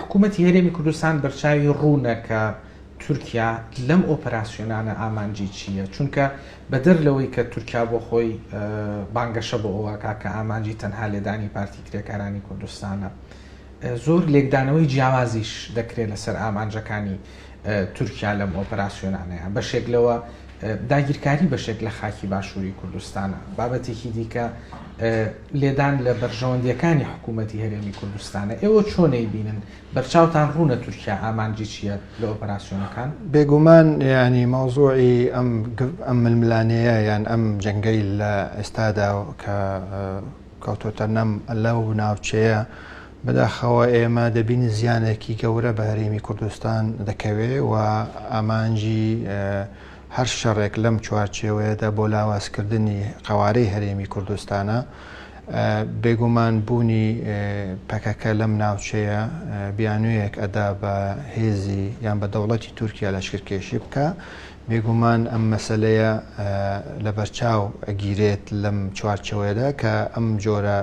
حکوومەتی هەرێمی کوردستان بەرچاوی ڕوونەکە تورکیا لەم ئۆپەراسیۆنانە ئامانجی چییە؟ چونکە بەدەر لەوەی کە تورکیا بۆ خۆی بانگەشە بۆ ئەوەکە کە ئامانجی تەنها لێدانی پارتی کرێکارانی کوردستانە، زۆر لێکدانەوەی جیاوازیش دەکرێت لەسەر ئامانجەکانی تورکیا لەم ئۆپەراسیۆنانەیە. بەشێک لەوە داگیرکاری بەشێک لە خاکی باشووری کوردستانە. بابەتێکی دیکە لێدان لە بەرژەوەندیەکانی حکوومەتی هەرێمی کوردستانە. ئێوە چۆنەی بینن؟ بەرچاوتان ڕوونە تورکیا ئامانجی چییە لە ئۆپەراسیۆنەکان؟ بێگومان ینی مەوزوعی ئەم ململانەیە یان ئەم جەنگەی لە ئێستادا کە کەوتۆتە نەم لەو ناوچەیە بەداخەوە ئێمە دەبین زیانێکی گەورە بە هەرێمی کوردستان دەکەوێت و ئامانجی هەر شەڕێک لەم چوارچێوەیەدا بۆ لاوازکردنی قەوارەی هەرێمی کوردستانە بێگومان بوونی پەکەکە لەم ناوچەیە بیانوویەک ئەدا بە هێزی یان بە دەوڵەتی تورکیا لەشکرکێشی بکە. بێگومان ئەم مەسەلەیە لە بەرچاو ئەگیرێت لەم چوارچەوەیەدا کە ئەم جۆرە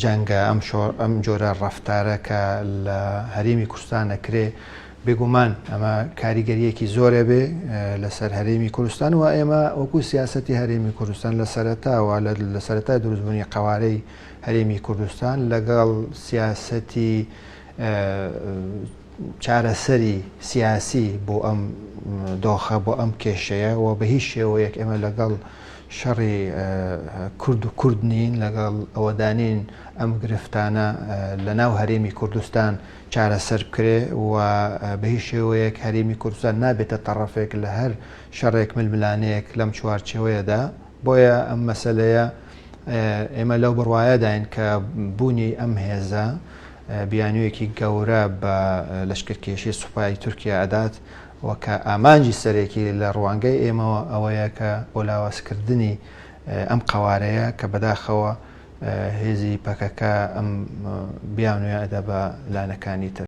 جەنگە ئەم جۆرە ڕەفتارە کە لە هەرێمی کوردستان ئەکرێ بێگومان ئەمە کاریگەریەکی زۆرە بێ لەسەر هەرێمی کوردستان و ئێمە وەکو سیاسەتی هەرێمی کوردستان لە سەرەتاوە لە سەرەتای دروستبوونی قەوارەی هەرێمی کوردستان لەگەڵ سیاسەتی چارەسەری سیاسی بۆ ئەم دۆخە بۆ ئەم کێشەیە و بە هیچ شێوەیەک ئێمە لەگەڵ شەڕی کورد و کورد نین، لەگەڵ ئەوەدانین ئەم گرفتانە لە ناو هەرێمی کوردستان چارەسەر بکرێ و بە هیچ شێوەیەک هەرێمی کوردستان نابێتە تەڕەفێک لە هەر شەڕێک ململانەیەک لەم چوارچێوەیەدا. بۆیە ئەم مەسەلەیە ئێمە لەو بڕوایەداین کە بوونی ئەم هێزە بیانوویەکی گەورە بە لەشکرکێشی سوپای تورکیا ئەدات و کە ئامانجی سەرێکی لە ڕوانگەی ئێمەوە ئەوەیە کە بۆ لاوازکردنی ئەم قەوارەیە کە بەداخەوە هێزی پەکەکە ئەم بیانوویە ئەدە بە لانەکانی تر.